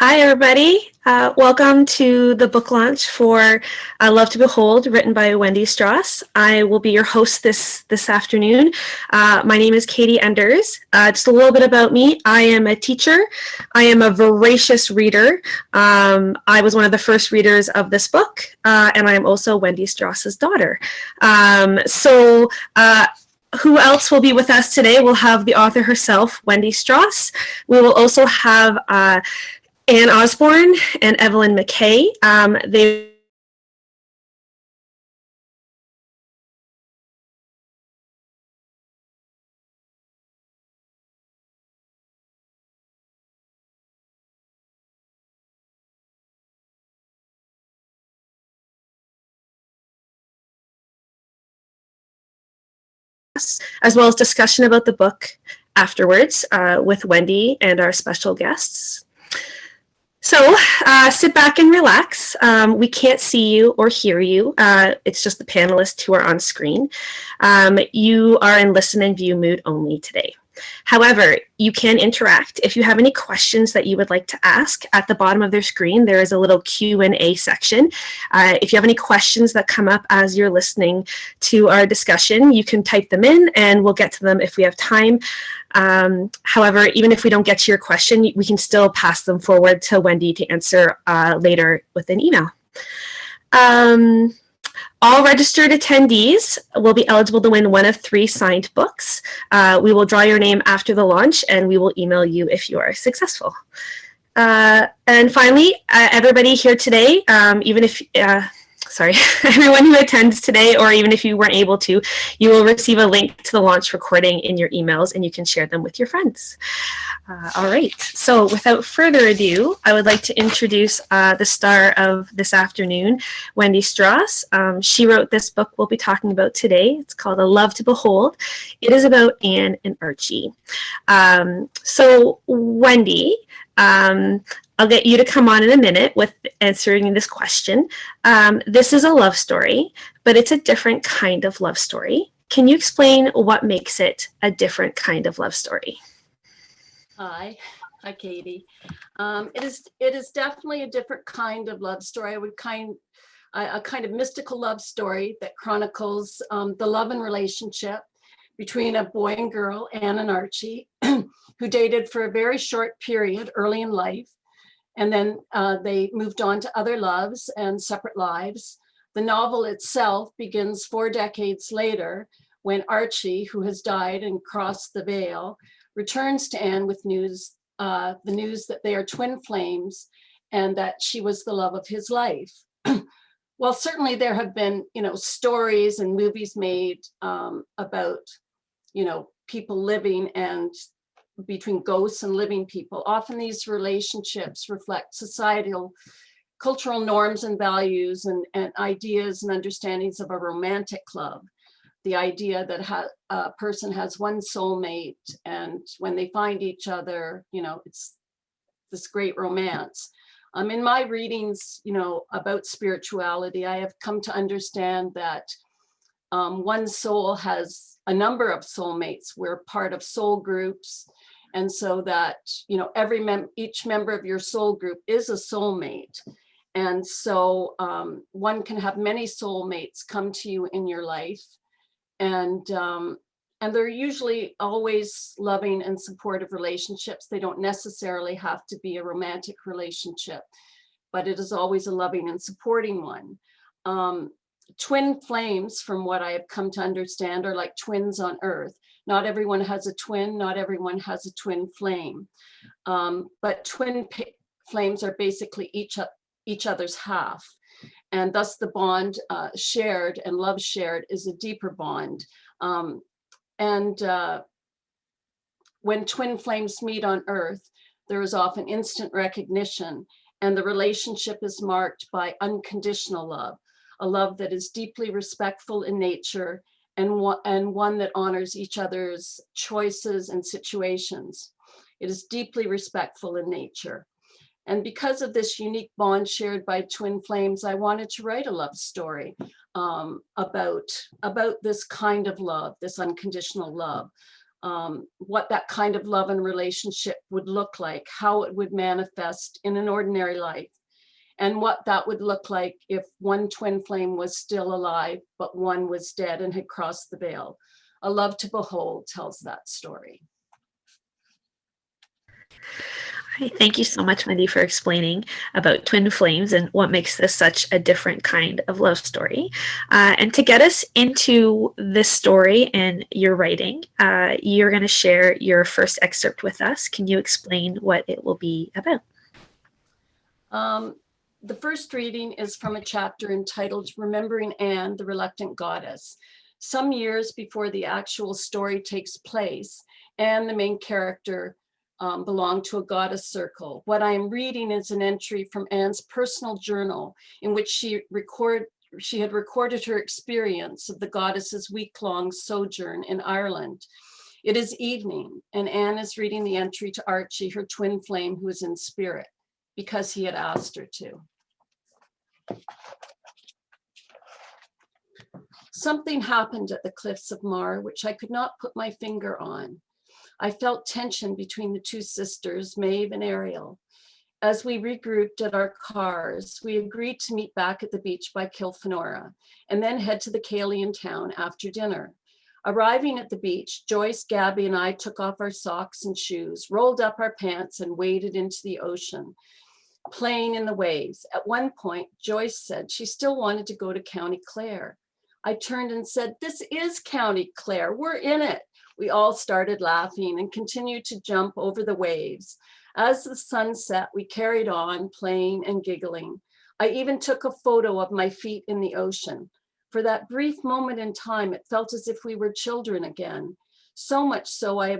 Hi, everybody. Welcome to the book launch for Love to Behold, written by Wendy Stross. I will be your host this afternoon. My name is Katie Enders. Just a little bit about me. I am a teacher. I am a voracious reader. I was one of the first readers of this book, and I am also Wendy Stross's daughter. Who else will be with us today? We'll have the author herself, Wendy Stross. We will also have Anne Osborne and Evelyn McKay. They as well as discussion about the book afterwards with Wendy and our special guests. So sit back and relax. We can't see you or hear you. It's just the panelists who are on screen. You are in listen and view mood only today. However, you can interact. If you have any questions that you would like to ask, at the bottom of their screen, there is a little Q&A section. If you have any questions that come up as you're listening to our discussion, you can type them in and we'll get to them if we have time. However, even if we don't get to your question, we can still pass them forward to Wendy to answer later with an email. All registered attendees will be eligible to win one of 3 signed books. We will draw your name after the launch and we will email you if you are successful. And finally, everybody here today, everyone who attends today, or even if you weren't able to, you will receive a link to the launch recording in your emails and you can share them with your friends. All right, so without further ado, I would like to introduce the star of this afternoon, Wendy Stross. She wrote this book we'll be talking about today. It's called A Love to Behold. It is about Anne and Archie. So Wendy, I'll get you to come on in a minute with answering this question. This is a love story, but it's a different kind of love story. Can you explain what makes it a different kind of love story? Hi, Katie. It is definitely a different kind of love story. A kind of mystical love story that chronicles the love and relationship between a boy and girl, Anne and Archie, who dated for a very short period early in life. And then they moved on to other loves and separate lives. The novel itself begins 4 decades later when Archie, who has died and crossed the veil, returns to Anne with the news that they are twin flames and that she was the love of his life. Well, certainly there have been, stories and movies made about, people living and between ghosts and living people. Often these relationships reflect societal, cultural norms and values and ideas and understandings of a romantic love. The idea that a person has one soulmate and when they find each other, it's this great romance. In my readings, about spirituality, I have come to understand that one soul has a number of soulmates. We're part of soul groups. And so that, each member of your soul group is a soulmate. And so one can have many soulmates come to you in your life. And they're usually always loving and supportive relationships. They don't necessarily have to be a romantic relationship, but it is always a loving and supporting one. Twin flames, from what I have come to understand, are like twins on earth. Not everyone has a twin, not everyone has a twin flame. But twin flames are basically each other's half. And thus the bond shared and love shared is a deeper bond. When twin flames meet on earth, there is often instant recognition, and the relationship is marked by unconditional love, a love that is deeply respectful in nature and one that honors each other's choices and situations. It is deeply respectful in nature. And because of this unique bond shared by twin flames, I wanted to write a love story about this kind of love, this unconditional love. what that kind of love and relationship would look like, how it would manifest in an ordinary life, and what that would look like if one twin flame was still alive, but one was dead and had crossed the veil. A Love to Behold tells that story. Hi, thank you so much, Wendy, for explaining about twin flames and what makes this such a different kind of love story. And to get us into this story and your writing, you're going to share your first excerpt with us. Can you explain what it will be about? The first reading is from a chapter entitled Remembering Anne, the Reluctant Goddess. Some years before the actual story takes place, Anne, the main character, belonged to a goddess circle. What I am reading is an entry from Anne's personal journal in which she had recorded her experience of the goddess's week-long sojourn in Ireland. It is evening, and Anne is reading the entry to Archie, her twin flame, who is in spirit, because he had asked her to. Something happened at the cliffs of Mar, which I could not put my finger on. I felt tension between the two sisters, Maeve and Ariel. As we regrouped at our cars, we agreed to meet back at the beach by Kilfenora and then head to the Caelian town after dinner. Arriving at the beach, Joyce, Gabby, and I took off our socks and shoes, rolled up our pants, and waded into the ocean, playing in the waves. At one point, Joyce said she still wanted to go to County Clare. I turned and said, "This is County Clare, we're in it." We all started laughing and continued to jump over the waves. As the sun set, we carried on, playing and giggling. I even took a photo of my feet in the ocean. For that brief moment in time, it felt as if we were children again. So much so I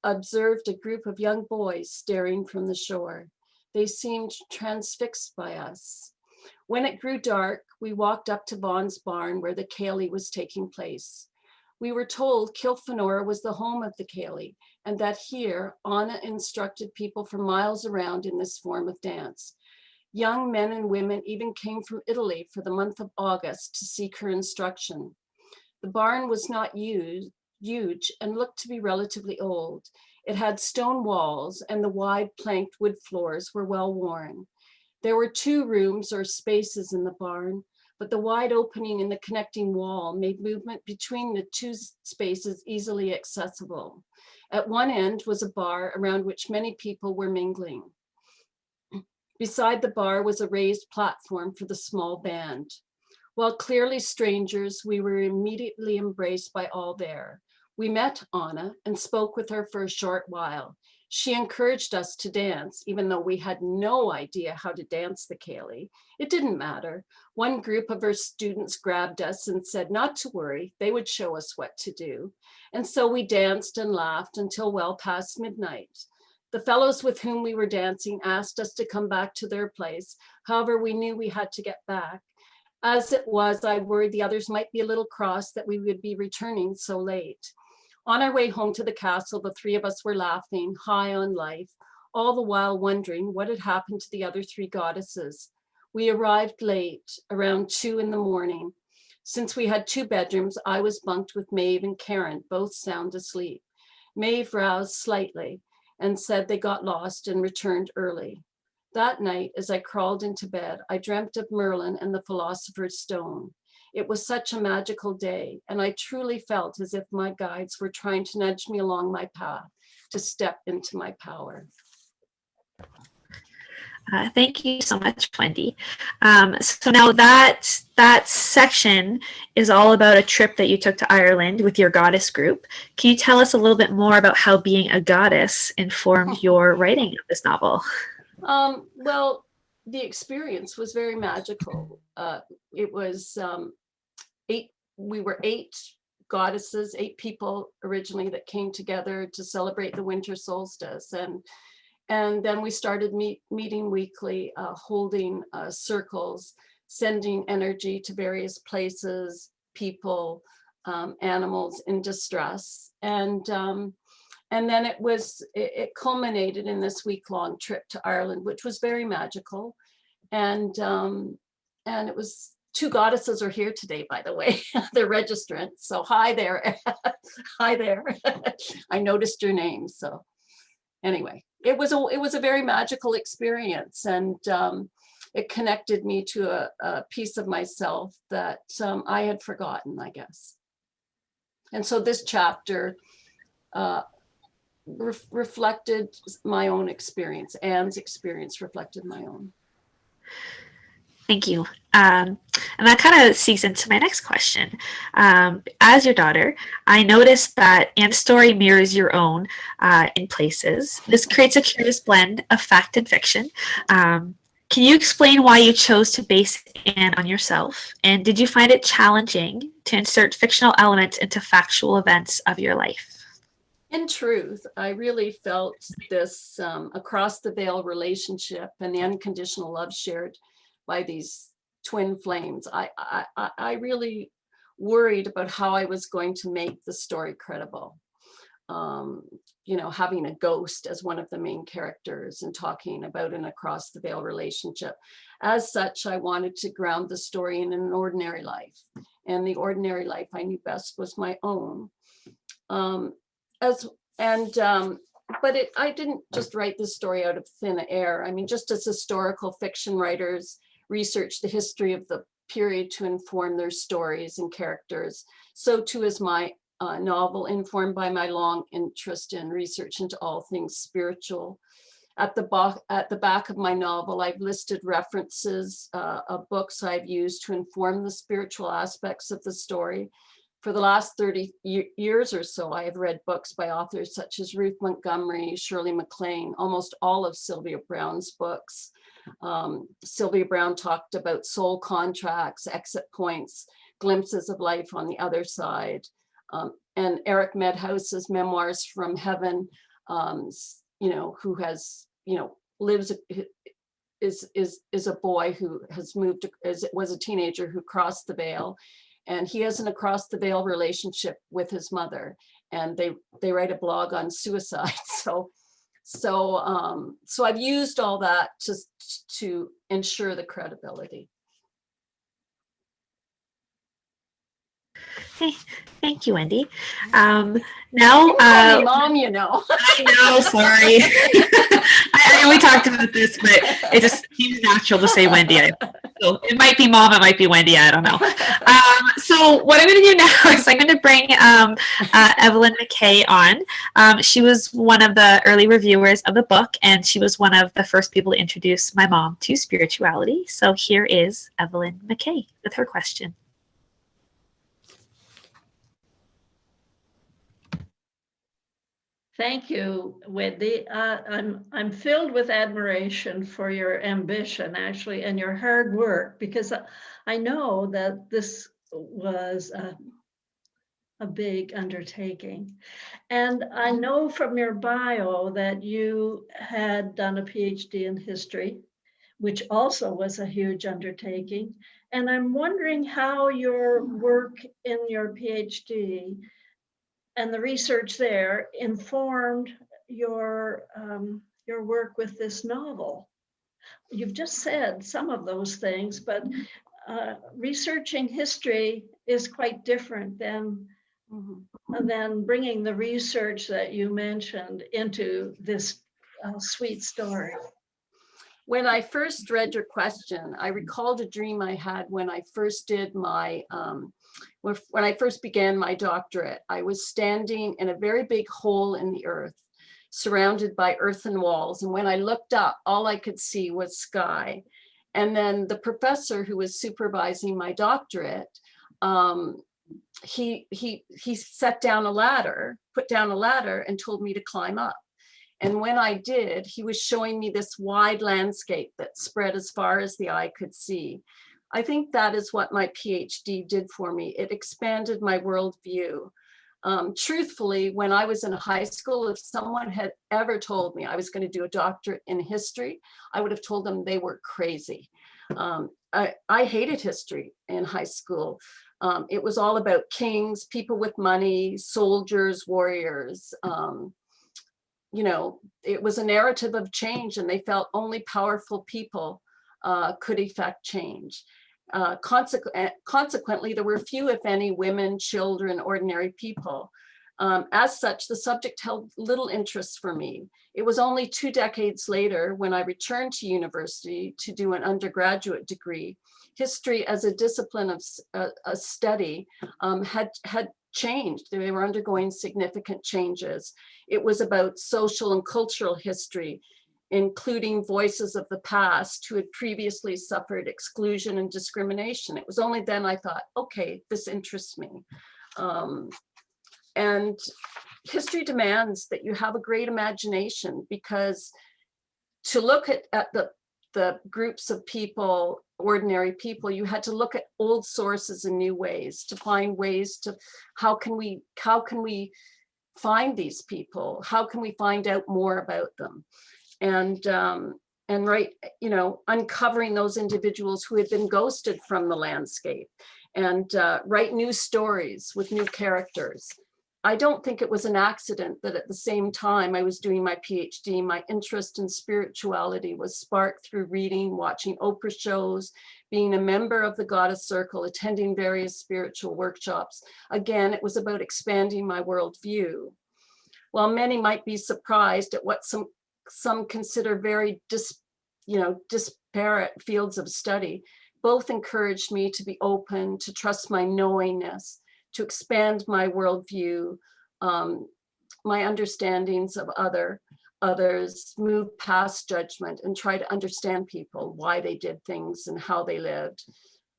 observed a group of young boys staring from the shore. They seemed transfixed by us. When it grew dark, we walked up to Vaughn's barn where the Caeli was taking place. We were told Kilfenora was the home of the Caeli, and that here, Anna instructed people for miles around in this form of dance. Young men and women even came from Italy for the month of August to seek her instruction. The barn was not huge and looked to be relatively old. It had stone walls, and the wide planked wood floors were well worn. There were 2 rooms or spaces in the barn, but the wide opening in the connecting wall made movement between the 2 spaces easily accessible. At one end was a bar around which many people were mingling. Beside the bar was a raised platform for the small band. While clearly strangers, we were immediately embraced by all there. We met Anna and spoke with her for a short while. She encouraged us to dance, even though we had no idea how to dance the Caeli. It didn't matter. One group of her students grabbed us and said not to worry, they would show us what to do. And so we danced and laughed until well past midnight. The fellows with whom we were dancing asked us to come back to their place. However, we knew we had to get back. As it was, I worried the others might be a little cross that we would be returning so late. On our way home to the castle, the 3 of us were laughing, high on life, all the while wondering what had happened to the other 3 goddesses. We arrived late, around 2 in the morning. Since we had 2 bedrooms, I was bunked with Maeve and Karen, both sound asleep. Maeve roused slightly and said they got lost and returned early. That night, as I crawled into bed, I dreamt of Merlin and the Philosopher's Stone. It was such a magical day, and I truly felt as if my guides were trying to nudge me along my path to step into my power. Thank you so much, Wendy. So now that section is all about a trip that you took to Ireland with your goddess group. Can you tell us a little bit more about how being a goddess informed your writing of this novel? Well, the experience was very magical. It was we were 8 goddesses, 8 people originally that came together to celebrate the winter solstice. And then we started meeting weekly, holding circles, sending energy to various places, people, animals in distress. And then it culminated in this week-long trip to Ireland, which was very magical. And it was two goddesses are here today, by the way. They're registrants. So hi there. Hi there. I noticed your name. So anyway, it was a very magical experience, and it connected me to a piece of myself that I had forgotten, I guess. And so this chapter reflected my own experience. Anne's experience reflected my own. Thank you. And that kind of segues into my next question. As your daughter, I noticed that Anne's story mirrors your own in places. This creates a curious blend of fact and fiction. Can you explain why you chose to base Anne on yourself? And did you find it challenging to insert fictional elements into factual events of your life? In truth, I really felt this across the veil relationship and the unconditional love shared by these twin flames. I really worried about how I was going to make the story credible. You know, having a ghost as one of the main characters and talking about an across the veil relationship. As such, I wanted to ground the story in an ordinary life. And the ordinary life I knew best was my own. I didn't just write this story out of thin air. I mean, just as historical fiction writers research the history of the period to inform their stories and characters, so too is my novel, informed by my long interest in research into all things spiritual. At the back of my novel, I've listed references of books I've used to inform the spiritual aspects of the story. For the last 30 years or so, I have read books by authors such as Ruth Montgomery, Shirley MacLaine, almost all of Sylvia Browne's books. Sylvia Browne talked about soul contracts, exit points, glimpses of life on the other side. And Eric Medhouse's Memoirs from Heaven, you know, who has, you know, is a boy who has moved, was a teenager who crossed the veil. And he has an across the veil relationship with his mother, and they write a blog on suicide. So I've used all that just to ensure the credibility. Hey, thank you, Wendy. Now, you call me Mom, you know. I know, sorry. I know we talked about this, but it just seems natural to say Wendy. So it might be Mom, it might be Wendy, I don't know. So what I'm going to do now is I'm going to bring Evelyn McKay on. She was one of the early reviewers of the book, and she was one of the first people to introduce my mom to spirituality. So here is Evelyn McKay with her question. Thank you, Wendy. I'm filled with admiration for your ambition, actually, and your hard work, because I know that this was a big undertaking. And I know from your bio that you had done a PhD in history, which also was a huge undertaking. And I'm wondering how your work in your PhD and the research there informed your work with this novel. You've just said some of those things, but researching history is quite different than bringing the research that you mentioned into this sweet story. When I first read your question, I recalled a dream I had when I first did my when I first began my doctorate. I was standing in a very big hole in the earth, surrounded by earthen walls. And when I looked up, all I could see was sky. And then the professor who was supervising my doctorate, he set down a ladder, put down a ladder and told me to climb up. And when I did, he was showing me this wide landscape that spread as far as the eye could see. I think that is what my PhD did for me. It expanded my worldview. Truthfully, when I was in high school, if someone had ever told me I was going to do a doctorate in history, I would have told them they were crazy. I hated history in high school. It was all about kings, people with money, soldiers, warriors. You know, it was a narrative of change, and they felt only powerful people could effect change. Consequently, there were few, if any, women, children, ordinary people. As such, the subject held little interest for me. It was only 2 decades later when I returned to university to do an undergraduate degree. History as a discipline of a study had changed. They were undergoing significant changes. It was about social and cultural history, including voices of the past who had previously suffered exclusion and discrimination. It was only then I thought, okay, this interests me. And history demands that you have a great imagination, because to look at the groups of people, ordinary people, you had to look at old sources in new ways to find ways to, how can we find these people? How can we find out more about them? And right, uncovering those individuals who had been ghosted from the landscape, and write new stories with new characters. I don't think it was an accident that at the same time I was doing my PhD, my interest in spirituality was sparked through reading, watching Oprah shows, being a member of the Goddess Circle, attending various spiritual workshops. Again, it was about expanding my worldview. While many might be surprised at what some consider very disparate fields of study, both encouraged me to be open, to trust my knowingness, to expand my worldview, my understandings of others, move past judgment and try to understand people, why they did things and how they lived.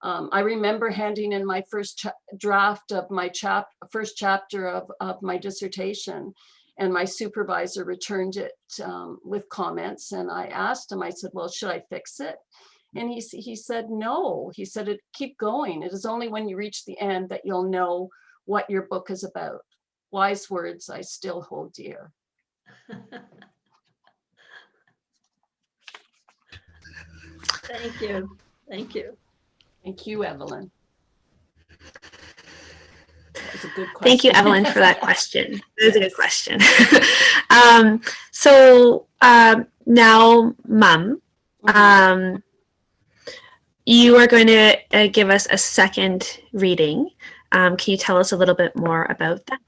I remember handing in my first draft of my first chapter of my dissertation, and my supervisor returned it with comments. And I asked him, I said, well, should I fix it? And he said, no. He said, keep going. It is only when you reach the end that you'll know what your book is about. Wise words I still hold dear. Thank you. Thank you. Thank you, Evelyn. That was a good question. Thank you, Evelyn, for that question. That was a good question. So now, Mum, you are going to give us a second reading. Can you tell us a little bit more about that?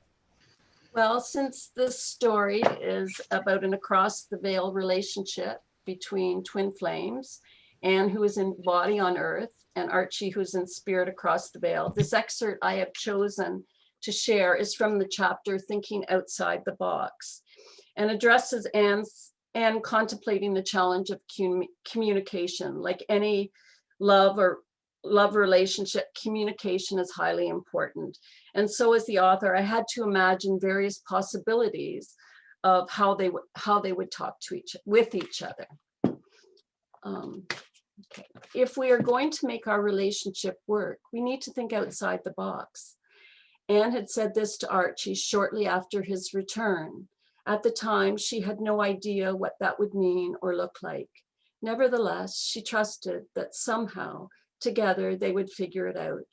Well, since this story is about an across the veil relationship between twin flames, Anne, who is in body on earth, and Archie, who's in spirit across the veil, this excerpt I have chosen to share is from the chapter Thinking Outside the Box, and addresses Anne contemplating the challenge of communication. Like any love relationship, communication is highly important. And so as the author, I had to imagine various possibilities of how they would talk with each other. Okay. If we are going to make our relationship work, we need to think outside the box. Anne had said this to Archie shortly after his return. At the time, she had no idea what that would mean or look like. Nevertheless, she trusted that somehow, together, they would figure it out.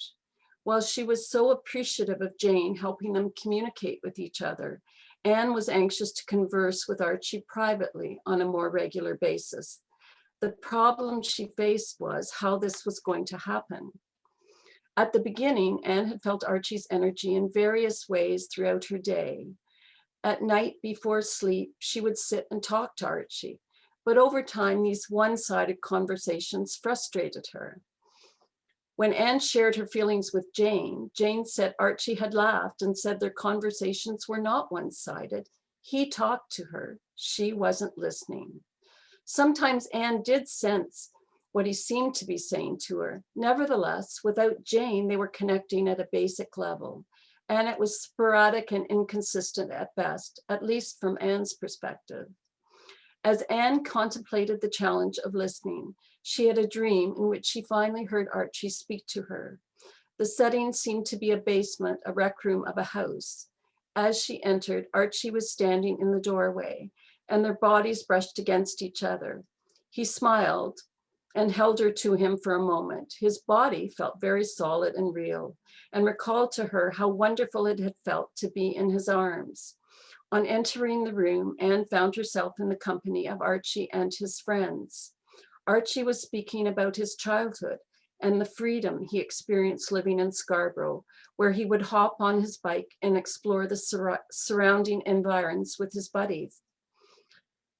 While she was so appreciative of Jane helping them communicate with each other, Anne was anxious to converse with Archie privately on a more regular basis. The problem she faced was how this was going to happen. At the beginning, Anne had felt Archie's energy in various ways throughout her day. At night before sleep, she would sit and talk to Archie, but over time, these one-sided conversations frustrated her. When Anne shared her feelings with Jane, Jane said Archie had laughed and said their conversations were not one-sided. He talked to her. She wasn't listening. Sometimes Anne did sense what he seemed to be saying to her. Nevertheless, without Jane, they were connecting at a basic level, and it was sporadic and inconsistent at best, at least from Anne's perspective. As Anne contemplated the challenge of listening, she had a dream in which she finally heard Archie speak to her. The setting seemed to be a basement, a rec room of a house. As she entered, Archie was standing in the doorway, and their bodies brushed against each other. He smiled and held her to him for a moment. His body felt very solid and real, and recalled to her how wonderful it had felt to be in his arms. On entering the room, Anne found herself in the company of Archie and his friends. Archie was speaking about his childhood and the freedom he experienced living in Scarborough, where he would hop on his bike and explore the surrounding environs with his buddies.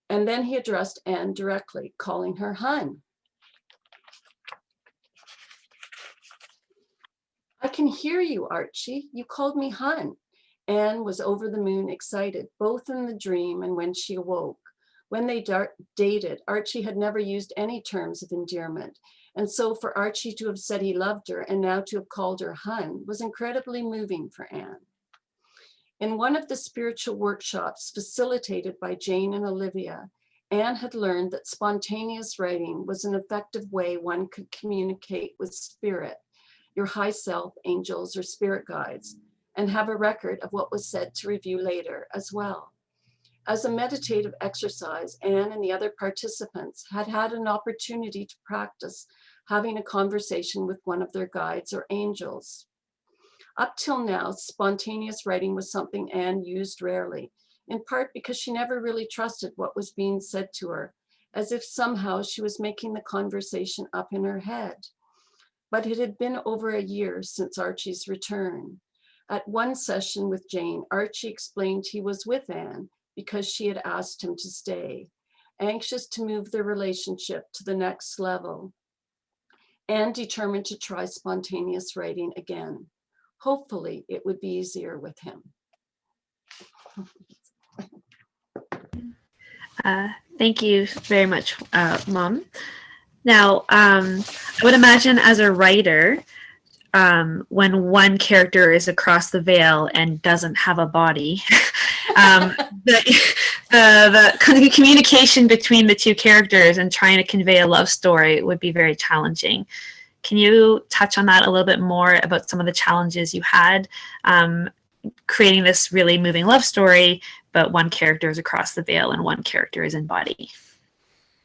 And then he addressed Anne directly, calling her Hun. I can hear you, Archie. You called me Hun. Anne was over the moon excited, both in the dream and when she awoke. When they dated, Archie had never used any terms of endearment. And so for Archie to have said he loved her and now to have called her Hun was incredibly moving for Anne. In one of the spiritual workshops facilitated by Jane and Olivia, Anne had learned that spontaneous writing was an effective way one could communicate with spirit, your high self, angels, or spirit guides, and have a record of what was said to review later as well. As a meditative exercise, Anne and the other participants had had an opportunity to practice having a conversation with one of their guides or angels. Up till now, spontaneous writing was something Anne used rarely, in part because she never really trusted what was being said to her, as if somehow she was making the conversation up in her head. But it had been over a year since Archie's return. At one session with Jane, Archie explained he was with Anne because she had asked him to stay, anxious to move their relationship to the next level. Anne determined to try spontaneous writing again. Hopefully, it would be easier with him. Thank you very much, Mom. Now, I would imagine as a writer, when one character is across the veil and doesn't have a body, the communication between the two characters and trying to convey a love story would be very challenging. Can you touch on that a little bit more about some of the challenges you had creating this really moving love story, but one character is across the veil and one character is in body?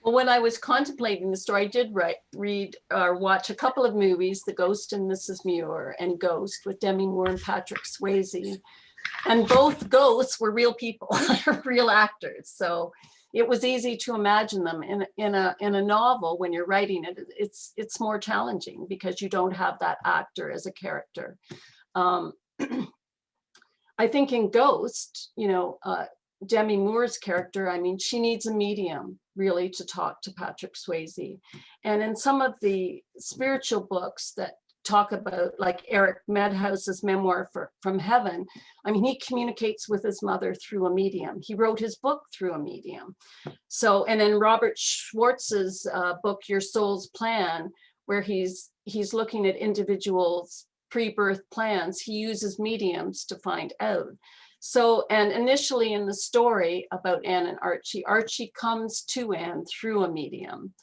Well, when I was contemplating the story, I did read or watch a couple of movies, The Ghost and Mrs. Muir and Ghost with Demi Moore and Patrick Swayze. And both ghosts were real people, real actors. So it was easy to imagine them in a novel. When you're writing it, it's more challenging because you don't have that actor as a character. I think in Ghost, Demi Moore's character, I mean, she needs a medium really to talk to Patrick Swayze. And in some of the spiritual books that talk about, like Eric Medhouse's memoir From Heaven, I mean, he communicates with his mother through a medium. He wrote his book through a medium. So, and in Robert Schwartz's book, Your Soul's Plan, where he's looking at individuals' pre-birth plans, he uses mediums to find out. So, and initially in the story about Anne and Archie, Archie comes to Anne through a medium.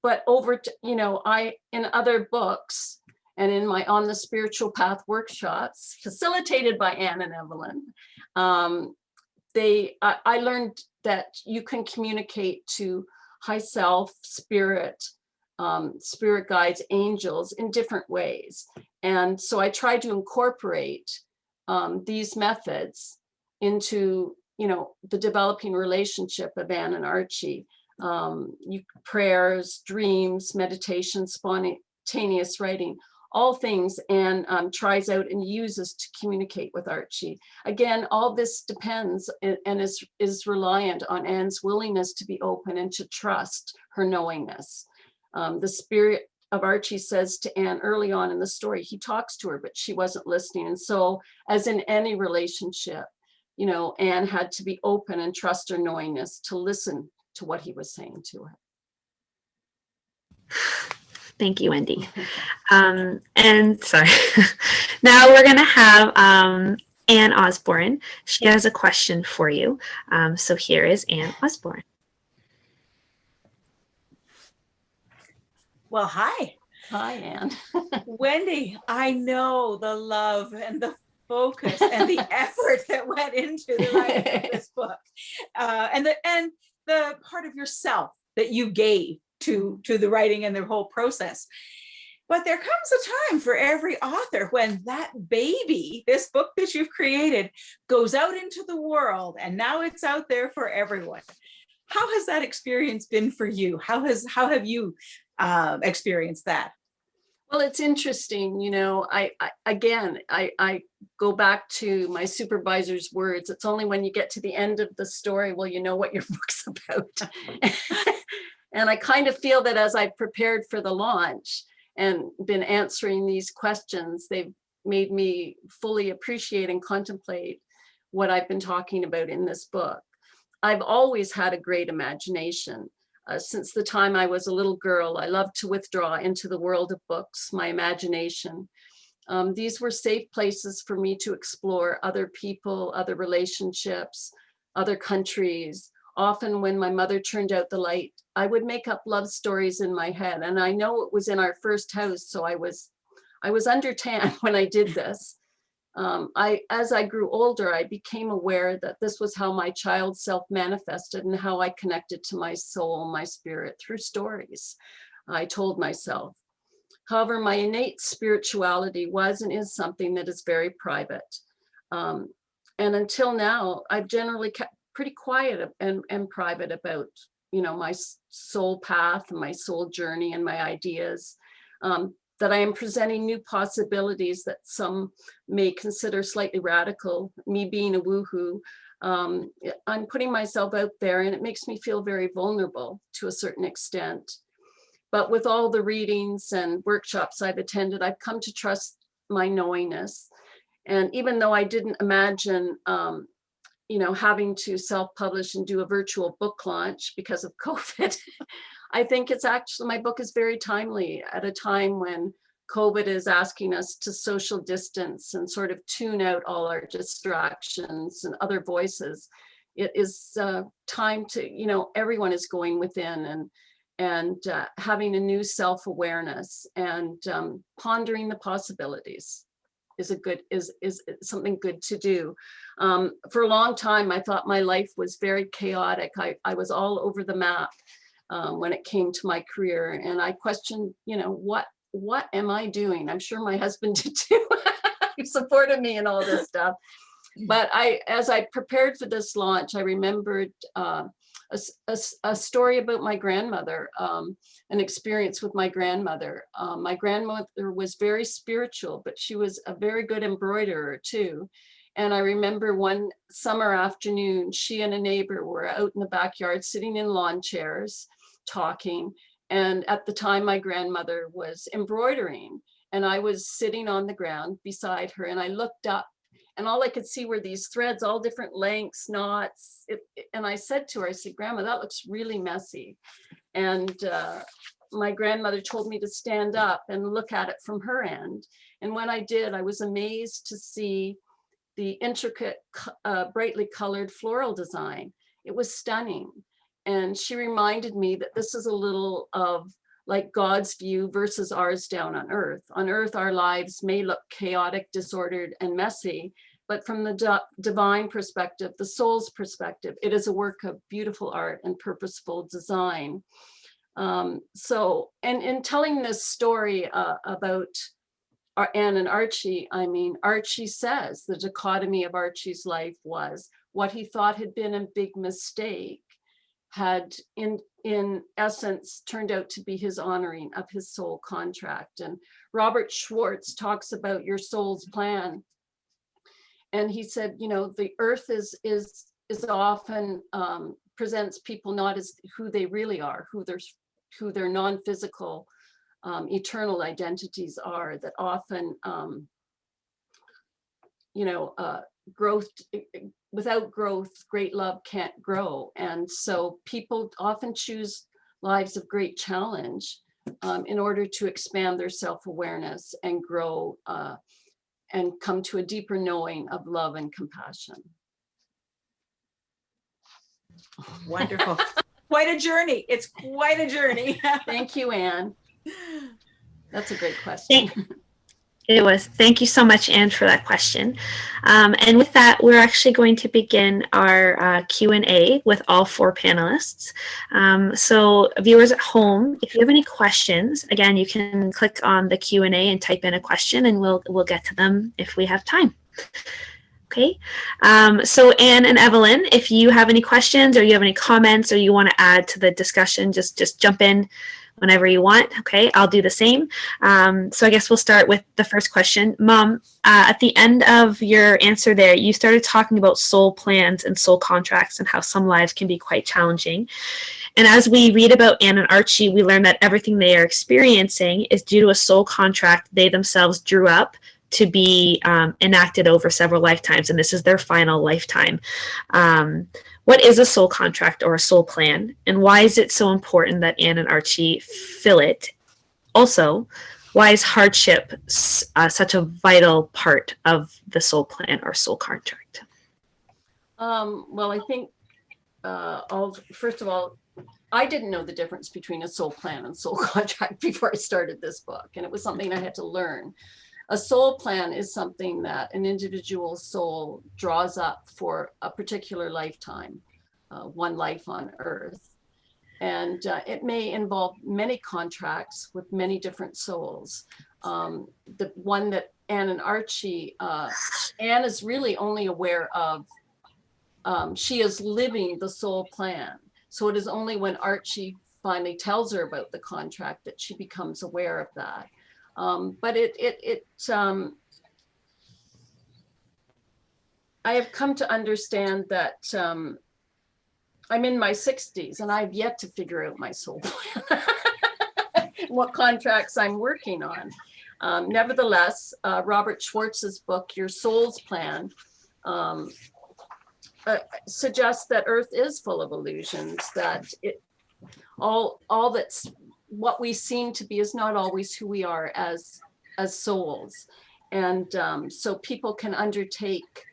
But over, in other books and in my On the Spiritual Path workshops, facilitated by Anne and Evelyn, I learned that you can communicate to high self, spirit, spirit guides, angels in different ways. And so I tried to incorporate these methods into, the developing relationship of Anne and Archie. Prayers, dreams, meditation, spontaneous writing, all things Anne tries out and uses to communicate with Archie. Again, all this depends and is reliant on Anne's willingness to be open and to trust her knowingness. The spirit of Archie says to Anne early on in the story, he talks to her, but she wasn't listening. And so, as in any relationship, Anne had to be open and trust her knowingness to listen to what he was saying to her. Thank you, Wendy. And sorry, now we're going to have Anne Osborne. She has a question for you. So here is Anne Osborne. Well, hi. Hi, Anne. Wendy, I know the love and the focus and the effort that went into the writing of this book, and the part of yourself that you gave to the writing and the whole process. But there comes a time for every author when that baby, this book that you've created, goes out into the world, and now it's out there for everyone. How has that experience been for you? How have you experienced that? Well, it's interesting, you know, I go back to my supervisor's words. It's only when you get to the end of the story will you know what your book's about. And I kind of feel that as I've prepared for the launch and been answering these questions, they've made me fully appreciate and contemplate what I've been talking about in this book. I've always had a great imagination. Since the time I was a little girl, I loved to withdraw into the world of books, my imagination. These were safe places for me to explore other people, other relationships, other countries. Often when my mother turned out the light, I would make up love stories in my head. And I know it was in our first house, so I was under 10 when I did this. As I grew older, I became aware that this was how my child self manifested and how I connected to my soul, my spirit through stories, I told myself. However, my innate spirituality was and is something that is very private. And until now, I've generally kept pretty quiet and private about, you know, my soul path and my soul journey and my ideas. That I am presenting new possibilities that some may consider slightly radical, me being a woohoo. I'm putting myself out there and it makes me feel very vulnerable to a certain extent. But with all the readings and workshops I've attended, I've come to trust my knowingness. And even though I didn't imagine, you know, having to self-publish and do a virtual book launch because of COVID, I think it's actually, my book is very timely at a time when COVID is asking us to social distance and sort of tune out all our distractions and other voices. It is time to, you know, everyone is going within and having a new self-awareness and pondering the possibilities is something good to do. For a long time, I thought my life was very chaotic. I was all over the map. When it came to my career, and I questioned, you know, what am I doing? I'm sure my husband did too. He supported me in all this stuff. But as I prepared for this launch, I remembered a story about my grandmother, an experience with my grandmother. My grandmother was very spiritual, but she was a very good embroiderer too. And I remember one summer afternoon, she and a neighbor were out in the backyard sitting in lawn chairs, talking. And at the time, my grandmother was embroidering. And I was sitting on the ground beside her. And I looked up and all I could see were these threads, all different lengths, knots. And I said to her, I said, Grandma, that looks really messy. And my grandmother told me to stand up and look at it from her end. And when I did, I was amazed to see the intricate, brightly colored floral design. It was stunning. And she reminded me that this is a little of like God's view versus ours down on earth. On earth, our lives may look chaotic, disordered, and messy, but from the divine perspective, the soul's perspective, it is a work of beautiful art and purposeful design. So, and in telling this story about Anne and Archie, I mean, Archie says the dichotomy of Archie's life was what he thought had been a big mistake had in essence turned out to be his honoring of his soul contract. And Robert Schwartz talks about your soul's plan. And he said, you know, the earth is often presents people not as who they really are, who their non-physical eternal identities are, that often, you know, growth, without growth, great love can't grow. And so people often choose lives of great challenge in order to expand their self-awareness and grow and come to a deeper knowing of love and compassion. Wonderful. Quite a journey. It's quite a journey. Thank you, Anne. That's a great question. It was. Thank you so much, Anne, for that question. And with that, we're actually going to begin our Q&A with all four panelists. So viewers at home, if you have any questions, again, you can click on the Q&A and type in a question, and we'll get to them if we have time. Okay. So Anne and Evelyn, if you have any questions or you have any comments or you want to add to the discussion, just jump in whenever you want. Okay, I'll do the same. So I guess we'll start with the first question. Mom, at the end of your answer there, you started talking about soul plans and soul contracts and how some lives can be quite challenging. And as we read about Anne and Archie, we learn that everything they are experiencing is due to a soul contract they themselves drew up to be enacted over several lifetimes, and this is their final lifetime. What is a soul contract or a soul plan, and why is it so important that Anne and Archie fill it? Also, why is hardship such a vital part of the soul plan or soul contract? Well, I think, first of all, I didn't know the difference between a soul plan and soul contract before I started this book, and it was something I had to learn. A soul plan is something that an individual soul draws up for a particular lifetime, one life on Earth. And it may involve many contracts with many different souls. The one that Anne and Archie, Anne is really only aware of, she is living the soul plan. So it is only when Archie finally tells her about the contract that she becomes aware of that. But I have come to understand that I'm in my 60s and I've yet to figure out my soul plan, what contracts I'm working on. Nevertheless, Robert Schwartz's book, Your Soul's Plan, suggests that Earth is full of illusions, that all that's what we seem to be is not always who we are as souls. And so people can undertake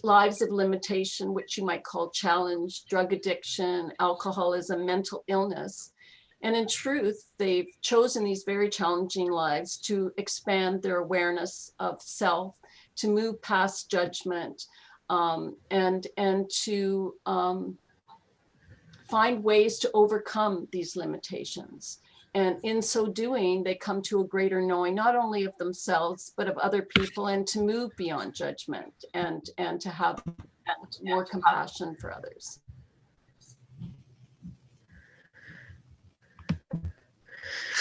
lives of limitation, which you might call challenge, drug addiction, alcoholism, mental illness. And in truth, they've chosen these very challenging lives to expand their awareness of self, to move past judgment, and to find ways to overcome these limitations. And in so doing, they come to a greater knowing, not only of themselves, but of other people, and to move beyond judgment and to have more compassion for others.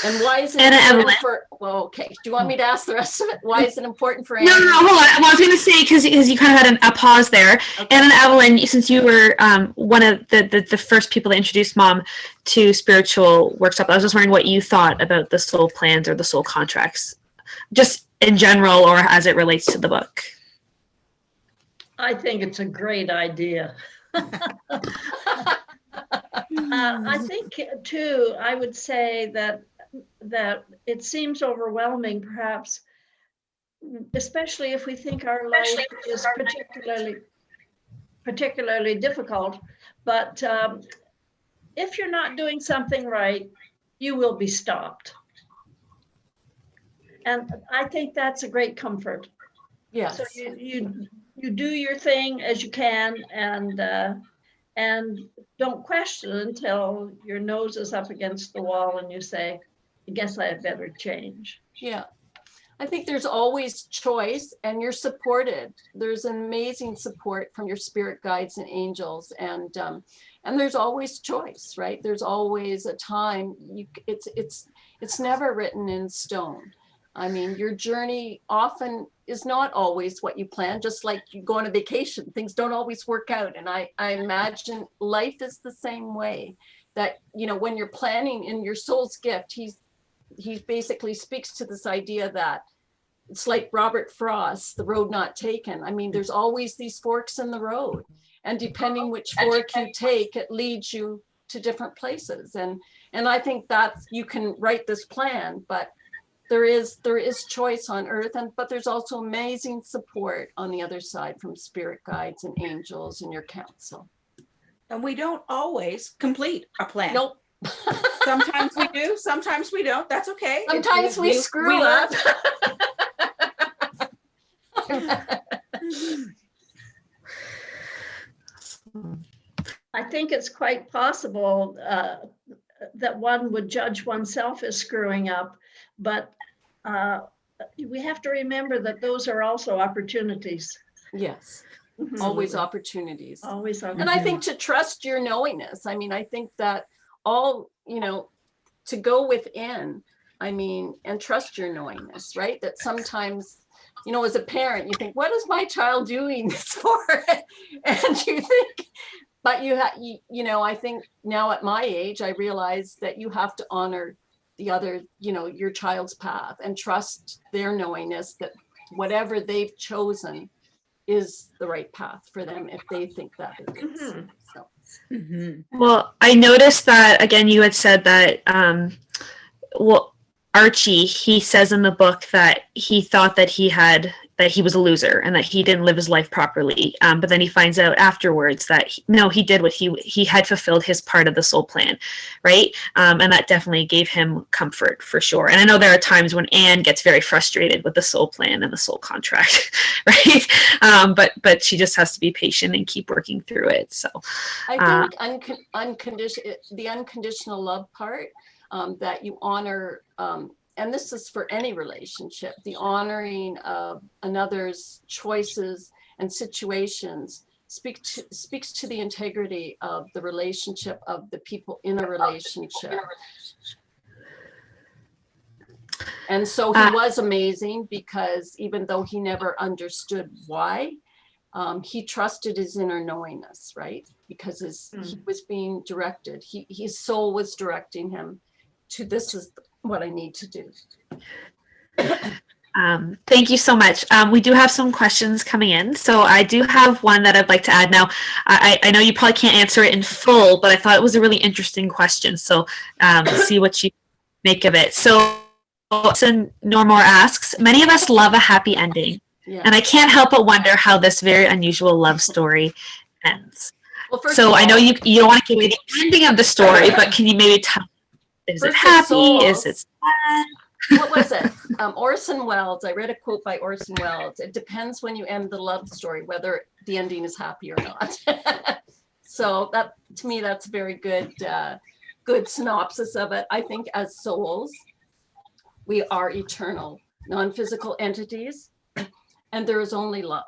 And why is it important for, well, okay, do you want me to ask the rest of it? Why is it important for Anne? No, hold on. Well, I was going to say, because you kind of had a pause there. Okay. Anne and Evelyn, since you were one of the first people that introduced Mom to spiritual workshop, I was just wondering what you thought about the soul plans or the soul contracts, just in general or as it relates to the book. I think it's a great idea. I think, too, I would say that it seems overwhelming, perhaps, especially if we think our life is particularly difficult. But if you're not doing something right, you will be stopped. And I think that's a great comfort. Yes. So you do your thing as you can, and don't question until your nose is up against the wall and you say, I guess I had better change. Yeah. I think there's always choice, and you're supported. There's amazing support from your spirit guides and angels, and there's always choice, right? There's always a time. It's never written in stone. I mean, your journey often is not always what you plan, just like you go on a vacation. Things don't always work out. And I imagine life is the same way, that, when you're planning in your soul's gift, he basically speaks to this idea that it's like Robert Frost, The Road Not Taken. I mean, there's always these forks in the road. And depending which fork you take, it leads you to different places. And I think that you can write this plan, but there is choice on Earth, but there's also amazing support on the other side from spirit guides and angels and your counsel. And we don't always complete a plan. Nope. Sometimes we do, sometimes we don't. That's okay. Sometimes we screw up. I think it's quite possible that one would judge oneself as screwing up, but we have to remember that those are also opportunities. Yes, always opportunities. Always opportunities. And I think to trust your knowingness. I mean, I think that all, to go within, I mean, and trust your knowingness, right? That sometimes, you know, as a parent, you think, what is my child doing this for? And you think, but you know, I think now at my age, I realize that you have to honor the other, you know, your child's path and trust their knowingness that whatever they've chosen is the right path for them if they think that it is. So. Well, I noticed that, again, you had said that, well, Archie, he says in the book that he thought that he was a loser and that he didn't live his life properly. But then he finds out afterwards that he did what he had fulfilled his part of the soul plan, right? And that definitely gave him comfort for sure. And I know there are times when Anne gets very frustrated with the soul plan and the soul contract, right? But she just has to be patient and keep working through it. So I think the unconditional love part, that you honor, and this is for any relationship, the honoring of another's choices and situations speaks to the integrity of the relationship of the people in a relationship. And so he was amazing because even though he never understood why, he trusted his inner knowingness, right? Because he was being directed. His soul was directing him to, this is what I need to do. Thank you so much. We do have some questions coming in. So I do have one that I'd like to add now. I know you probably can't answer it in full, but I thought it was a really interesting question. So see what you make of it. So Normore asks, many of us love a happy ending. Yeah. And I can't help but wonder how this very unusual love story ends. Well, so I know you don't want to give me the ending of the story, but can you maybe tell? Is it happy? Is it sad? What was it? Orson Welles. I read a quote by Orson Welles. It depends when you end the love story, whether the ending is happy or not. So that, to me, that's a very good, good synopsis of it. I think as souls, we are eternal, non-physical entities, and there is only love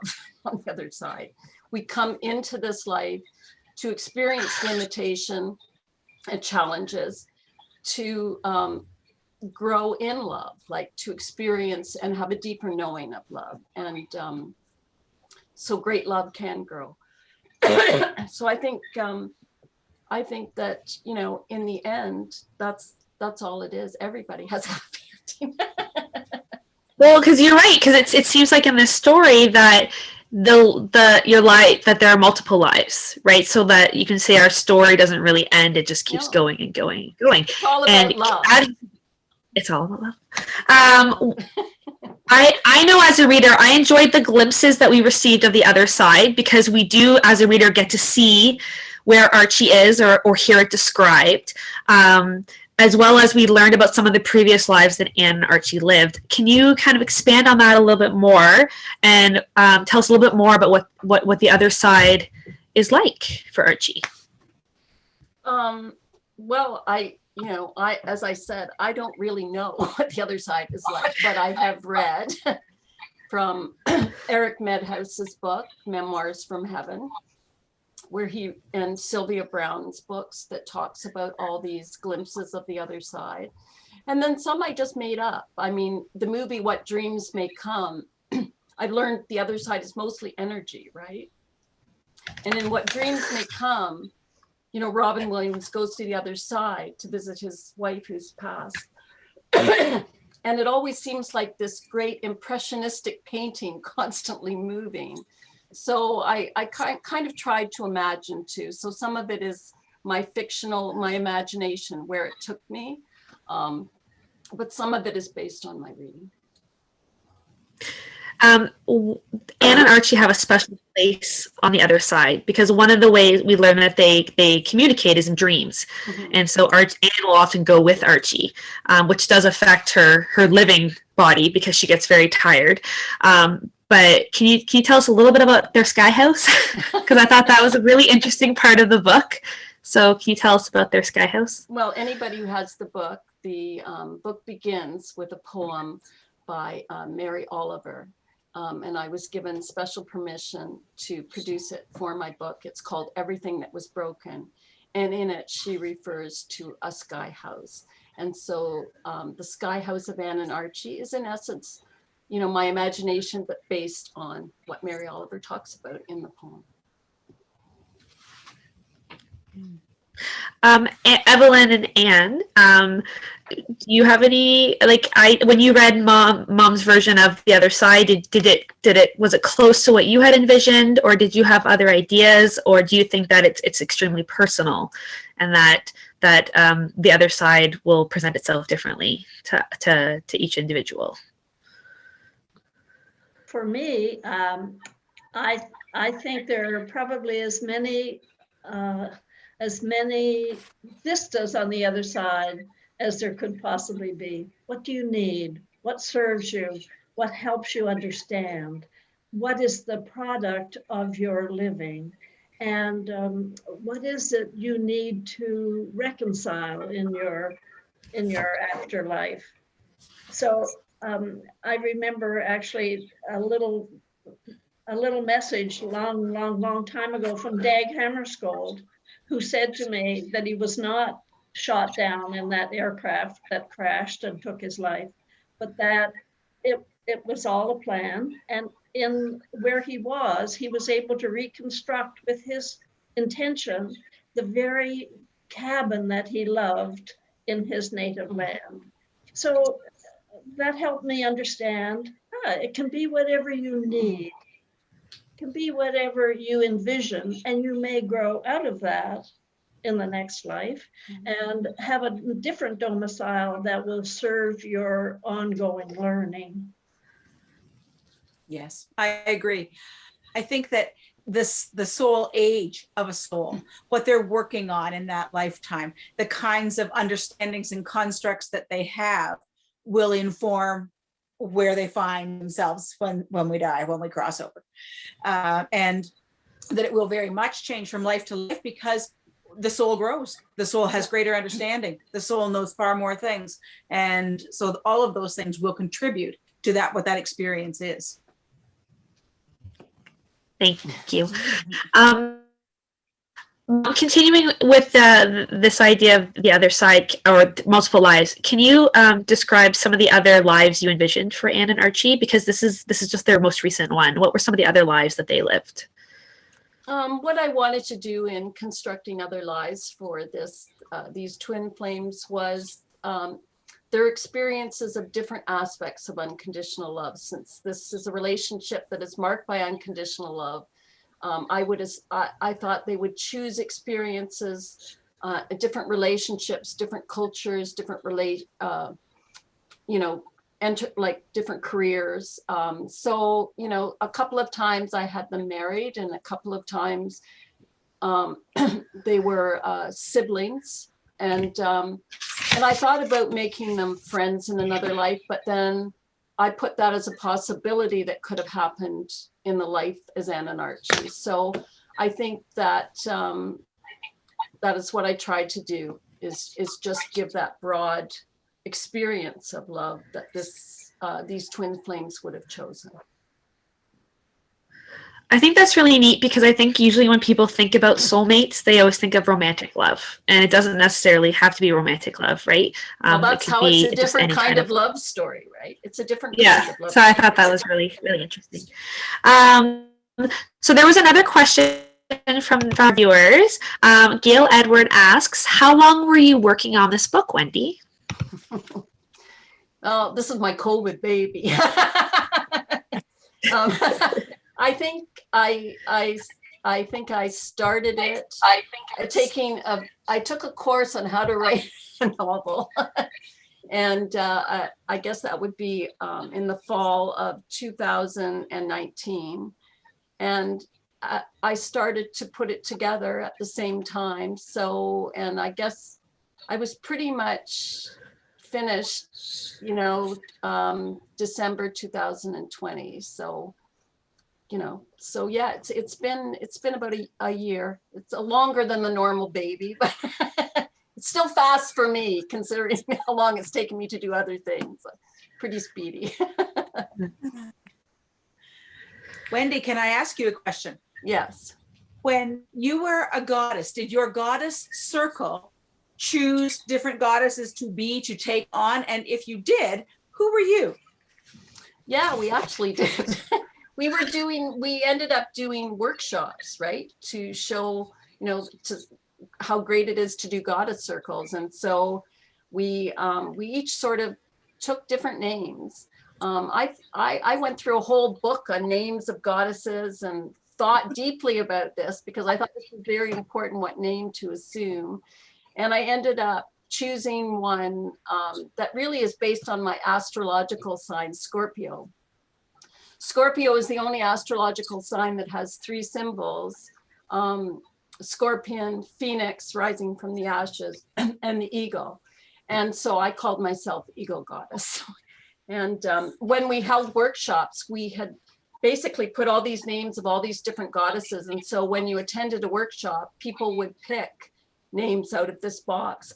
on the other side. We come into this life to experience limitation and challenges, to grow in love, like to experience and have a deeper knowing of love. And so great love can grow. So I think that, you know, in the end, that's all it is. Everybody has a happy ending. Well, because you're right, because it seems like in this story that your life, that there are multiple lives, right? So that you can say our story doesn't really end; it just keeps going and going and going. It's all about love. It's all about love. I know as a reader, I enjoyed the glimpses that we received of the other side, because we do, as a reader, get to see where Archie is or hear it described. As well as we learned about some of the previous lives that Anne and Archie lived. Can you kind of expand on that a little bit more and tell us a little bit more about what the other side is like for Archie? Well, as I said, I don't really know what the other side is like, but I have read from Eric Medhouse's book, Memoirs from Heaven, where and Sylvia Brown's books that talks about all these glimpses of the other side. And then some I just made up. I mean, the movie What Dreams May Come, I've learned the other side is mostly energy, right? And in What Dreams May Come, you know, Robin Williams goes to the other side to visit his wife who's passed. And it always seems like this great impressionistic painting constantly moving. So I kind of tried to imagine too. So some of it is my imagination, where it took me. But some of it is based on my reading. Anne and Archie have a special place on the other side, because one of the ways we learn that they communicate is in dreams. Mm-hmm. And so Anne will often go with Archie, which does affect her living body because she gets very tired. But can you tell us a little bit about their sky house? Because I thought that was a really interesting part of the book. So can you tell us about their sky house? Well, anybody who has the book begins with a poem by Mary Oliver. And I was given special permission to produce it for my book. It's called Everything That Was Broken. And in it, she refers to a sky house. And so the Sky House of Anne and Archie is in essence, my imagination, but based on what Mary Oliver talks about in the poem. Evelyn and Anne, do you have any, when you read mom's version of The Other Side, was it close to what you had envisioned, or did you have other ideas, or do you think that it's extremely personal and that the other side will present itself differently to each individual? For me, I think there are probably as many vistas on the other side as there could possibly be. What do you need? What serves you? What helps you understand? What is the product of your living? And what is it you need to reconcile in your afterlife? So I remember actually a little message long time ago from Dag Hammarskjöld, who said to me that he was not shot down in that aircraft that crashed and took his life, but that it was all a plan. And in where he was able to reconstruct with his intention the very cabin that he loved in his native land. So that helped me understand it can be whatever you need. It can be whatever you envision, and you may grow out of that in the next life and have a different domicile that will serve your ongoing learning. Yes, I agree. I think that the soul age of a soul, what they're working on in that lifetime, the kinds of understandings and constructs that they have will inform where they find themselves when we die, when we cross over. And that it will very much change from life to life because the soul grows. The soul has greater understanding. The soul knows far more things. And so all of those things will contribute to that, what that experience is. Thank you. Continuing with this idea of the other side or multiple lives, can you describe some of the other lives you envisioned for Anne and Archie? Because this is just their most recent one. What were some of the other lives that they lived? What I wanted to do in constructing other lives for these twin flames was their experiences of different aspects of unconditional love. Since this is a relationship that is marked by unconditional love, I thought they would choose experiences, different relationships, different cultures, different different careers. So, a couple of times I had them married, and a couple of times they were siblings. And I thought about making them friends in another life, but then I put that as a possibility that could have happened in the life as Anne and Archie. So I think that that is what I tried to do, is just give that broad experience of love that these twin flames would have chosen. I think that's really neat because I think usually when people think about soulmates, they always think of romantic love, and it doesn't necessarily have to be romantic love, right? Well, that's how it's a different kind of love story, right? It's a different kind of love so I story. thought that was really, really interesting. So there was another question from our viewers. Gail Edward asks, how long were you working on this book, Wendy? Oh, this is my COVID baby. I think I started it I took a course on how to write a novel. And I guess that would be in the fall of 2019. And I started to put it together at the same time. So, and I guess I was pretty much finished, December 2020. So, so yeah, it's been about a year. It's longer than the normal baby, but it's still fast for me considering how long it's taken me to do other things. Pretty speedy. Wendy, can I ask you a question? Yes. When you were a goddess, did your goddess circle choose different goddesses to be, to take on? And if you did, who were you? Yeah, we actually did. We ended up doing workshops, right? To show, how great it is to do goddess circles. And so we each sort of took different names. I went through a whole book on names of goddesses and thought deeply about this because I thought this was very important, what name to assume. And I ended up choosing one that really is based on my astrological sign, Scorpio. Scorpio is the only astrological sign that has 3 symbols, Scorpion, Phoenix rising from the ashes, and the eagle. And so I called myself Eagle Goddess. And when we held workshops, we had basically put all these names of all these different goddesses. And so when you attended a workshop, people would pick names out of this box.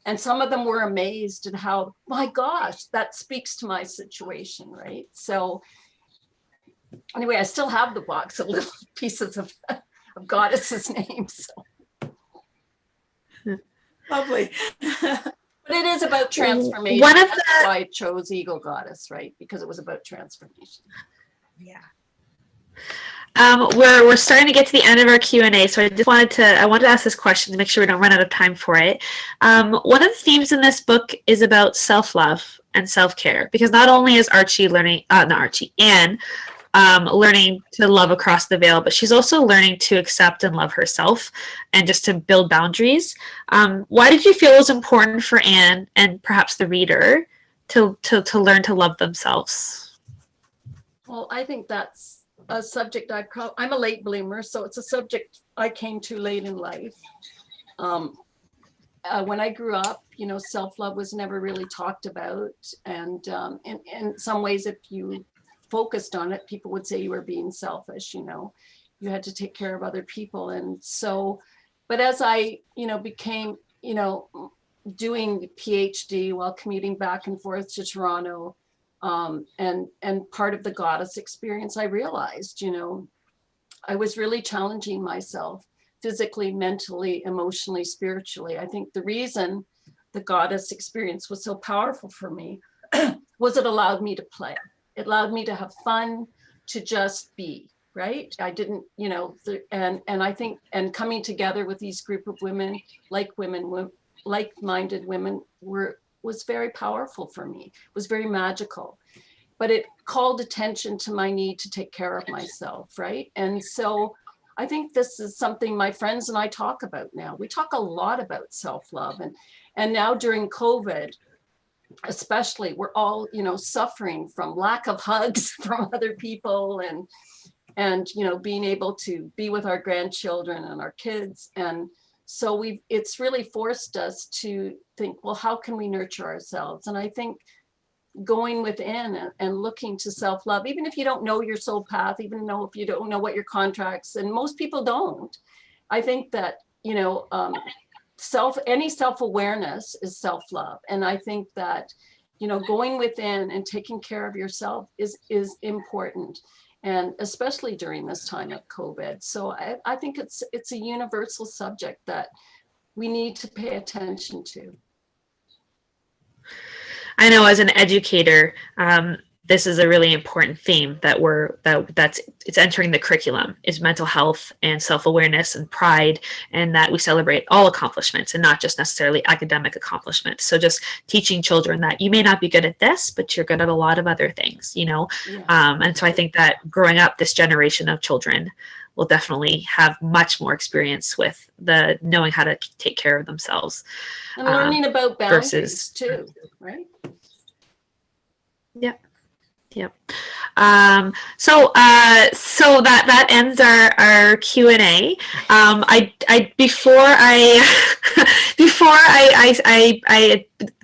And some of them were amazed at how, my gosh, that speaks to my situation, right? So anyway, I still have the box of little pieces of goddesses' names. Lovely. But it is about transformation. That's why I chose Eagle Goddess, right? Because it was about transformation. Yeah. We're starting to get to the end of our Q&A, so I wanted to ask this question to make sure we don't run out of time for it. One of the themes in this book is about self-love and self-care, because not only is Anne learning to love across the veil, but she's also learning to accept and love herself and just to build boundaries. Why did you feel it was important for Anne and perhaps the reader to learn to love themselves? Well, I think that's a subject I'm a late bloomer, so it's a subject I came to late in life. When I grew up, self-love was never really talked about. And in some ways, if you focused on it, people would say you were being selfish, you had to take care of other people. And so, but as I, became, doing PhD while commuting back and forth to Toronto, and part of the goddess experience, I realized, I was really challenging myself physically, mentally, emotionally, spiritually. I think the reason the goddess experience was so powerful for me was it allowed me to play. It allowed me to have fun, to just be, right? I didn't, and I think, and coming together with these group of women, like-minded women was very powerful for me. It was very magical, but it called attention to my need to take care of myself, right? And so I think this is something my friends and I talk about now. We talk a lot about self-love, and now during COVID, especially, we're all, suffering from lack of hugs from other people and being able to be with our grandchildren and our kids. And so it's really forced us to think, well, how can we nurture ourselves? And I think going within and looking to self-love, even if you don't know your soul path, even if you don't know what your contracts, and most people don't, I think that, any self-awareness is self-love. And I think that, going within and taking care of yourself is important. And especially during this time of COVID. So I think it's a universal subject that we need to pay attention to. I know as an educator, this is a really important theme that it's entering the curriculum, is mental health and self-awareness and pride, and that we celebrate all accomplishments and not just necessarily academic accomplishments. So just teaching children that you may not be good at this, but you're good at a lot of other things, Yeah. And so I think that growing up, this generation of children will definitely have much more experience with the knowing how to take care of themselves. And learning about boundaries too, right? Yep. Yep. So that ends our Q&A. Before I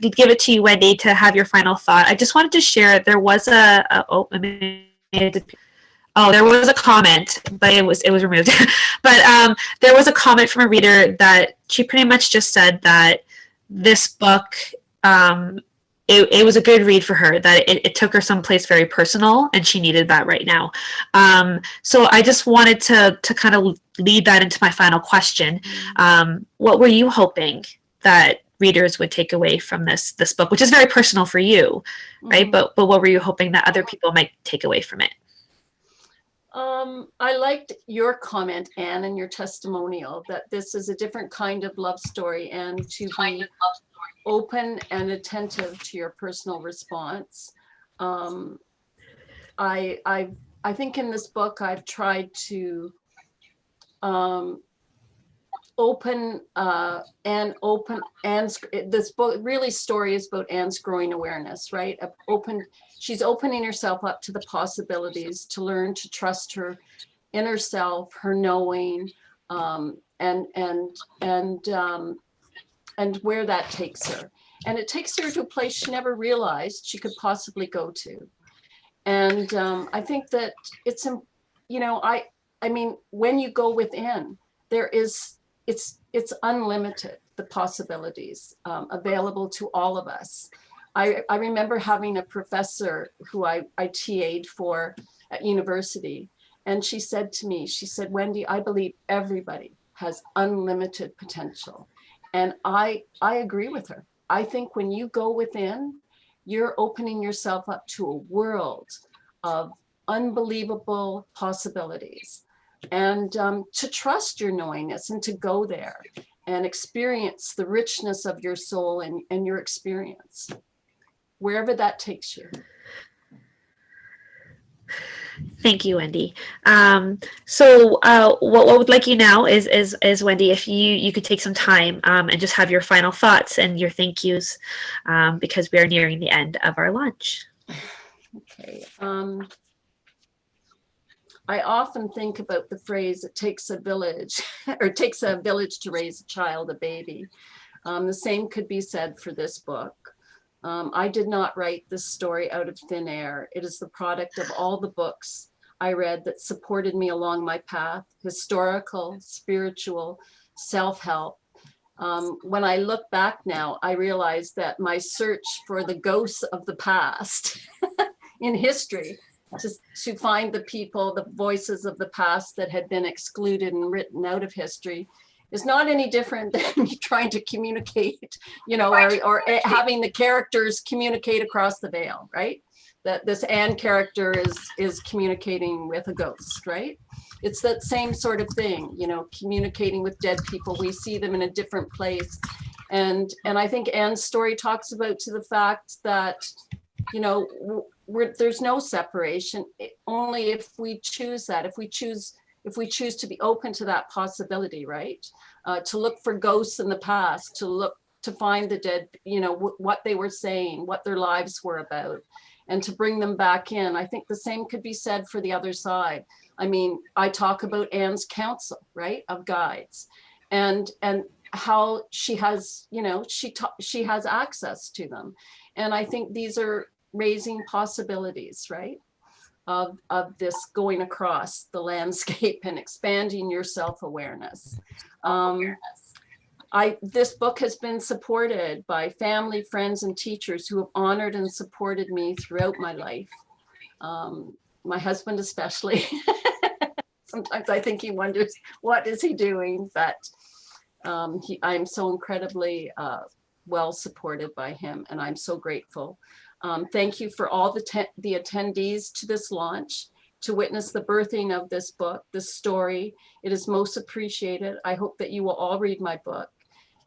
give it to you, Wendy, to have your final thought, I just wanted to share there was there was a comment, but it was removed. But there was a comment from a reader that she pretty much just said that this book it was a good read for her, that it took her someplace very personal, and she needed that right now. So I just wanted to kind of lead that into my final question. What were you hoping that readers would take away from this book, which is very personal for you, right? But what were you hoping that other people might take away from it? I liked your comment, Anne, and your testimonial that this is a different kind of love story, and to be open and attentive to your personal response. I think in this book I've tried to this book really story is about Anne's growing awareness, right? She's opening herself up to the possibilities, to learn to trust her inner self, her knowing, and where that takes her. And it takes her to a place she never realized she could possibly go to. And I think that it's, you know, I mean, when you go within, it's unlimited, the possibilities available to all of us. I remember having a professor who I TA'd for at university, and she said to me, she said, Wendy, I believe everybody has unlimited potential. And I agree with her. I think when you go within, you're opening yourself up to a world of unbelievable possibilities. And to trust your knowingness and to go there and experience the richness of your soul and your experience, wherever that takes you. Thank you, Wendy. So what I would like you now is Wendy, if you could take some time and just have your final thoughts and your thank yous, because we are nearing the end of our lunch. Okay. I often think about the phrase, it takes a village, or it takes a village to raise a child, a baby. The same could be said for this book. I did not write this story out of thin air. It is the product of all the books I read that supported me along my path, historical, spiritual, self-help. When I look back now, I realize that my search for the ghosts of the past in history, to find the people, the voices of the past that had been excluded and written out of history, is not any different than me trying to communicate, you know, or having the characters communicate across the veil, right? That this Anne character is communicating with a ghost, right? It's that same sort of thing, you know, communicating with dead people. We see them in a different place. And I think Anne's story talks about to the fact that, you know, there's no separation, only if we choose that, if we choose to be open to that possibility, right? To look for ghosts in the past, to find the dead, you know, what they were saying, what their lives were about, and to bring them back in. I think the same could be said for the other side. I mean, I talk about Anne's council, right, of guides, and how she has, you know, she has access to them. And I think these are raising possibilities, right? Of this going across the landscape and expanding your self-awareness. This book has been supported by family, friends, and teachers who have honored and supported me throughout my life. My husband especially. Sometimes I think he wonders, what is he doing? But I'm so incredibly well supported by him, and I'm so grateful. Thank you for all the attendees to this launch, to witness the birthing of this book, this story. It is most appreciated. I hope that you will all read my book.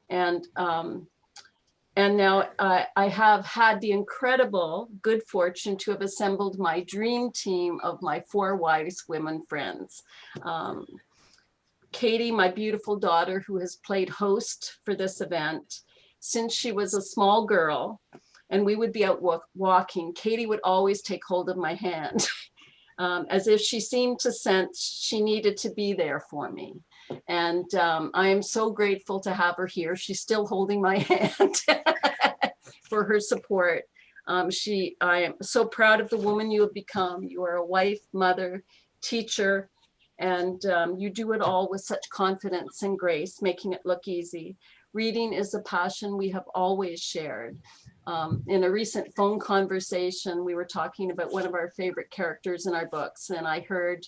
And now I have had the incredible good fortune to have assembled my dream team of my 4 wise women friends. Katie, my beautiful daughter, who has played host for this event since she was a small girl, and we would be out walking. Katie would always take hold of my hand as if she seemed to sense she needed to be there for me. And I am so grateful to have her here. She's still holding my hand for her support. I am so proud of the woman you have become. You are a wife, mother, teacher, and you do it all with such confidence and grace, making it look easy. Reading is a passion we have always shared. In a recent phone conversation, we were talking about one of our favorite characters in our books, and I heard,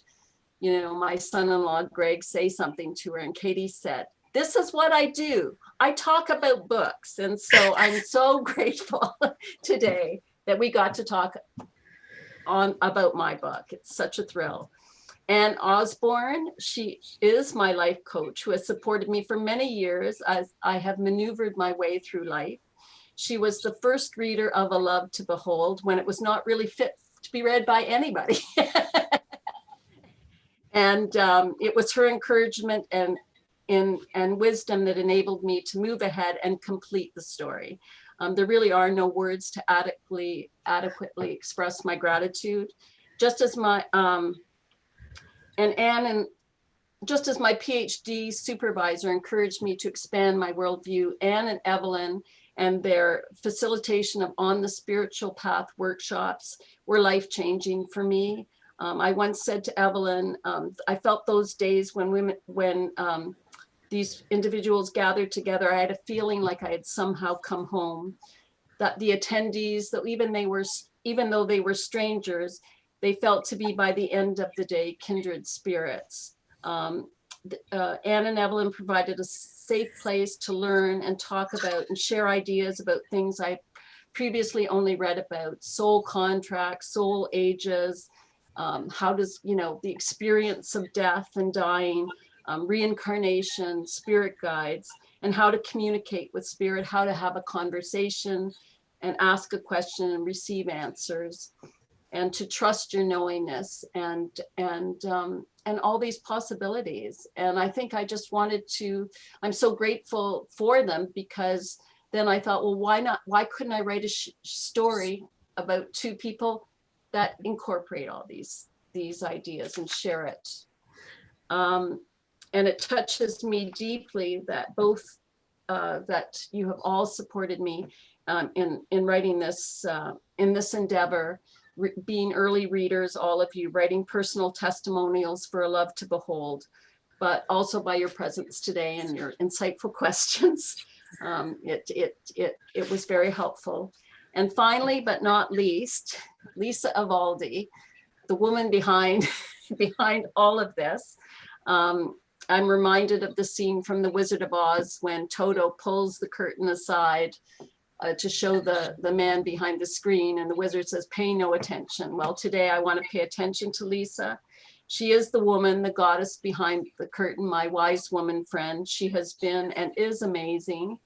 my son-in-law Greg say something to her, and Katie said, "This is what I do. I talk about books." And so I'm so grateful today that we got to talk about my book. It's such a thrill. Anne Osborne, she is my life coach who has supported me for many years as I have maneuvered my way through life. She was the first reader of A Love to Behold when it was not really fit to be read by anybody. And it was her encouragement and wisdom that enabled me to move ahead and complete the story. There really are no words to adequately express my gratitude. Just as my just as my PhD supervisor encouraged me to expand my worldview, Anne and Evelyn and their facilitation of On the Spiritual Path workshops were life-changing for me. I once said to Evelyn, I felt those days when these individuals gathered together, I had a feeling like I had somehow come home. That the attendees, that even though they were strangers, they felt to be by the end of the day kindred spirits. Anne and Evelyn provided a safe place to learn and talk about and share ideas about things I previously only read about: soul contracts, soul ages, how does, the experience of death and dying, reincarnation, spirit guides, and how to communicate with spirit, how to have a conversation and ask a question and receive answers, and to trust your knowingness and all these possibilities. And I think I just I'm so grateful for them, because then I thought, well, why couldn't I write a story about two people that incorporate all these ideas and share it? And it touches me deeply that that you have all supported me in writing this, in this endeavor, being early readers, all of you, writing personal testimonials for A Love to Behold, but also by your presence today and your insightful questions. It was very helpful. And finally, but not least, Lisa Evaldi, the woman behind all of this. I'm reminded of the scene from The Wizard of Oz when Toto pulls the curtain aside to show the man behind the screen, and the wizard says, "Pay no attention." Well, today I want to pay attention to Lisa. She is the woman, the goddess behind the curtain, my wise woman friend. She has been and is amazing.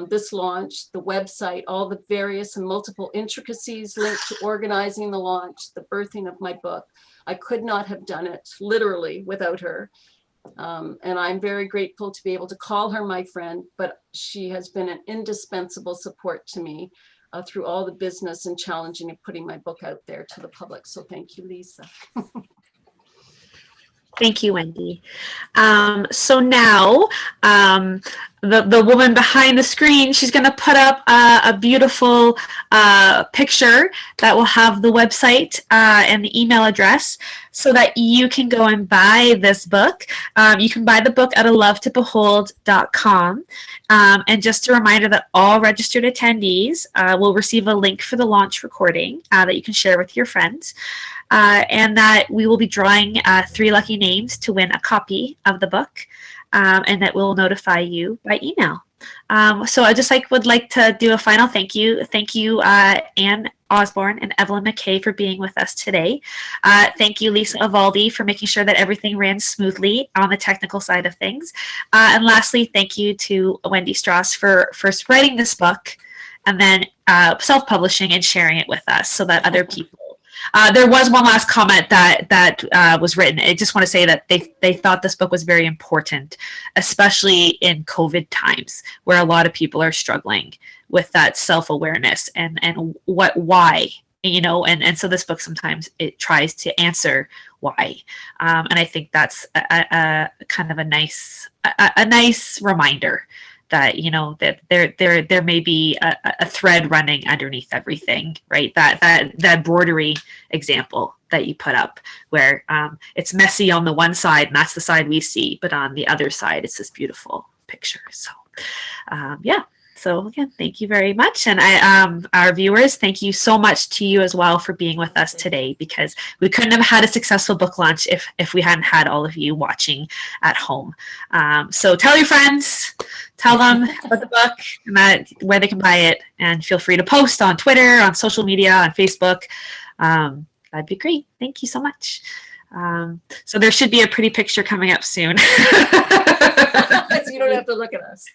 This launch, the website, all the various and multiple intricacies linked to organizing the launch, the birthing of my book. I could not have done it literally without her. And I'm very grateful to be able to call her my friend, but she has been an indispensable support to me through all the business and challenging of putting my book out there to the public. So thank you, Lisa. Thank you, Wendy. So now the woman behind the screen, she's going to put up a beautiful picture that will have the website and the email address so that you can go and buy this book. You can buy the book at alovetobehold.com. And just a reminder that all registered attendees will receive a link for the launch recording that you can share with your friends. And that we will be drawing 3 lucky names to win a copy of the book, and that will notify you by email. So I just would like to do a final thank you. Thank you, Anne Osborne and Evelyn McKay, for being with us today. Thank you, Lisa Evaldi, for making sure that everything ran smoothly on the technical side of things. And lastly, thank you to Wendy Stross for first writing this book and then self-publishing and sharing it with us so that other people. There was one last comment that was written. I just want to say that they thought this book was very important, especially in COVID times where a lot of people are struggling with that self-awareness and why, and so this book sometimes it tries to answer why. And I think that's a kind of a nice reminder that that there may be a thread running underneath everything, right? That broderie example that you put up, where it's messy on the one side, and that's the side we see, but on the other side, it's this beautiful picture. So, So again, thank you very much. And our viewers, thank you so much to you as well for being with us today, because we couldn't have had a successful book launch if we hadn't had all of you watching at home. So tell your friends, tell them about the book and where they can buy it, and feel free to post on Twitter, on social media, on Facebook. That'd be great. Thank you so much. So there should be a pretty picture coming up soon. So you don't have to look at us.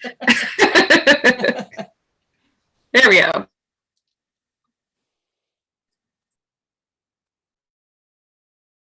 There we go.